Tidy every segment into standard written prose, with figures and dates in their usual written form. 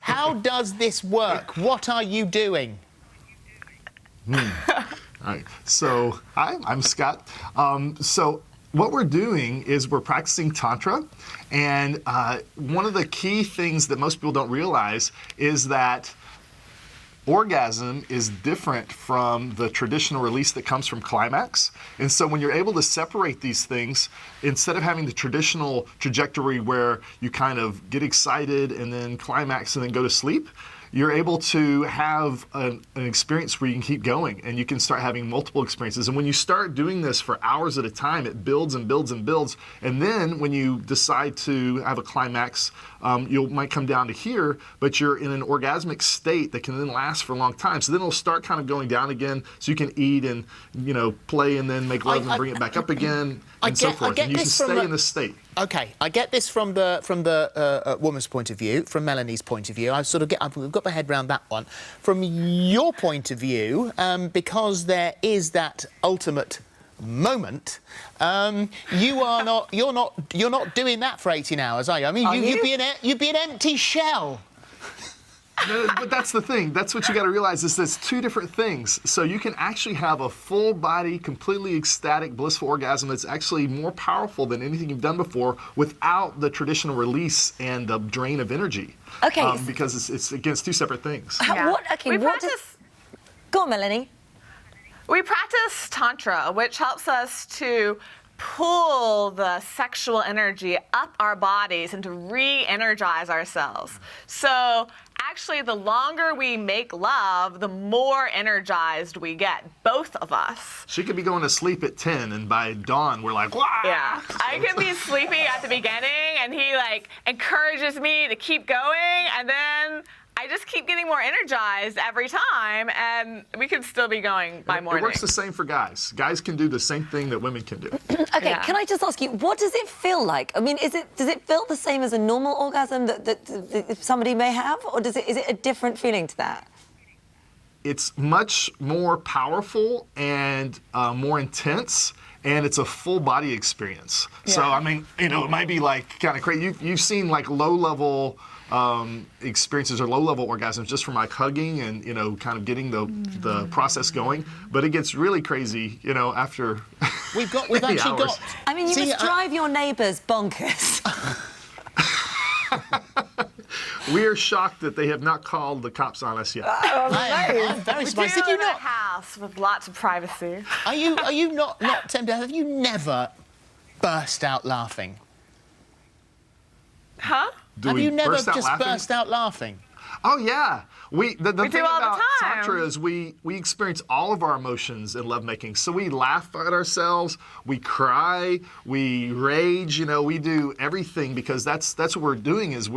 How does this work? What are you doing? All right. So, hi, I'm Scott. So what we're doing is we're practicing Tantra. And one of the key things that most people don't realize is that orgasm is different from the traditional release that comes from climax. And so when you're able to separate these things, instead of having the traditional trajectory where you kind of get excited and then climax and then go to sleep, you're able to have an experience where you can keep going and you can start having multiple experiences. And when you start doing this for hours at a time, it builds and builds and builds. And then when you decide to have a climax, you might come down to here, but you're in an orgasmic state that can then last for a long time. So then it'll start kind of going down again, so you can eat and, you know, play and then make love and bring it back up again and so forth. And you can stay in this state. Okay, I get this from the woman's point of view, from Melanie's point of view. I've got my head around that one. From your point of view, because there is that ultimate moment, you're not doing that for 18 hours, are you? I mean, you'd be an empty shell. No, but that's the thing. That's what you got to realize is there's two different things. So you can actually have a full body, completely ecstatic, blissful orgasm that's actually more powerful than anything you've done before without the traditional release and the drain of energy. Okay. Because it's against two separate things. Go on, Melanie. We practice Tantra, which helps us to pull the sexual energy up our bodies and to re-energize ourselves. So actually, the longer we make love, the more energized we get, both of us. She could be going to sleep at 10, and by dawn, we're like, wah! Yeah, I could be sleepy at the beginning, and he, like, encourages me to keep going, and then I just keep getting more energized every time, and we could still be going by morning. It works the same for guys. Guys can do the same thing that women can do. Okay, yeah. Can I just ask you, what does it feel like? I mean, does it feel the same as a normal orgasm that somebody may have, or is it a different feeling to that? It's much more powerful and more intense, and it's a full body experience. Yeah. So, I mean, you know, it might be like kind of crazy. You've seen like low-level experiences or low-level orgasms just from like hugging and, you know, kind of getting the process going. But it gets really crazy, you know, after we've actually got. I mean, you must drive your neighbours bonkers. We are shocked that they have not called the cops on us yet. I'm very surprised. We do live in a house with lots of privacy. Are you not tempted? Have you never burst out laughing? Huh? Have you never just burst out laughing? Oh, yeah. The thing all about the time. Tantra is we experience all of our emotions in lovemaking. So we laugh at ourselves, we cry, we rage, you know, we do everything because that's what we're doing is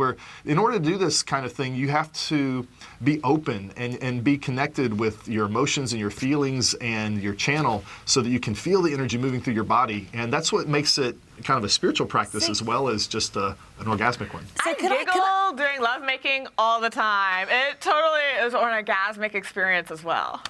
in order to do this kind of thing, you have to be open and be connected with your emotions and your feelings and your channel so that you can feel the energy moving through your body. And that's what makes it kind of a spiritual practice as well as just an orgasmic one. I giggle during lovemaking all the time. It totally is an orgasmic experience as well.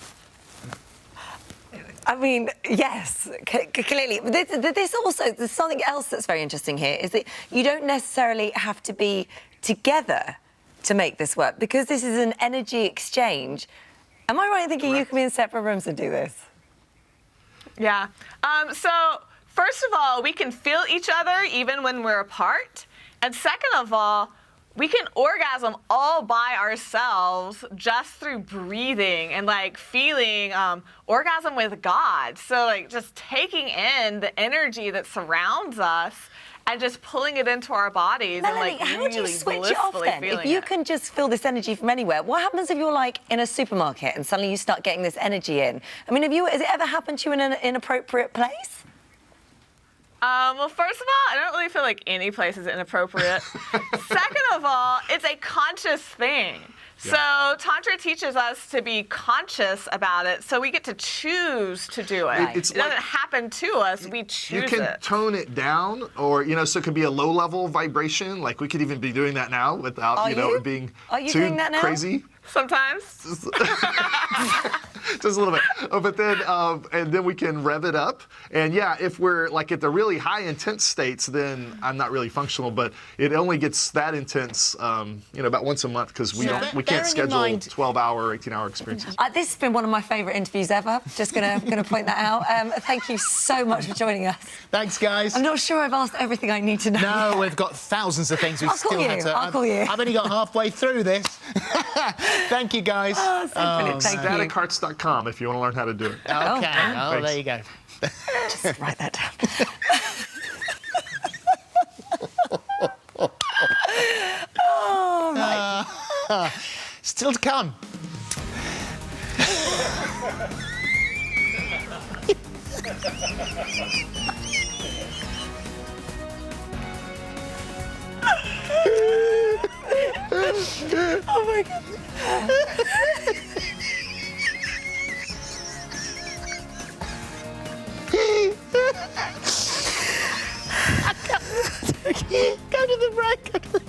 I mean, yes, clearly. But there's something else that's very interesting here, is that you don't necessarily have to be together to make this work, because this is an energy exchange. Am I right in thinking you can be in separate rooms and do this? Yeah. So, first of all, we can feel each other even when we're apart. And second of all, we can orgasm all by ourselves just through breathing and, like, feeling orgasm with God. So, like, just taking in the energy that surrounds us and just pulling it into our bodies. Melanie, and, like, how do you really switch it off then? If you can just feel this energy from anywhere, what happens if you're, like, in a supermarket and suddenly you start getting this energy in? I mean, has it ever happened to you in an inappropriate place? Well, first of all, I don't really feel like any place is inappropriate. Second of all, it's a conscious thing. Yeah. So Tantra teaches us to be conscious about it, so we get to choose to do it. It doesn't happen to us, we choose it. You can tone it down, or, you know, so it could be a low-level vibration. Like, we could even be doing that now without, it being too crazy. Sometimes. Just a little bit. But then, and then we can rev it up. And yeah, if we're like at the really high intense states, then I'm not really functional. But it only gets that intense, about once a month because we can't bearing in schedule mind- 12-hour, 18-hour experiences. This has been one of my favourite interviews ever. Just gonna point that out. Thank you so much for joining us. Thanks, guys. I'm not sure I've asked everything I need to know. No, we've got thousands of things we I'll call still you, had to. I'll call you. I've only got halfway through this. Thank you, guys. Oh, so brilliant. Thank you. Staticcarts.com if you want to learn how to do it. Okay. Oh, Oh, there you go. Just write that down. Oh, right. Still to come. Oh my God. Go to the break.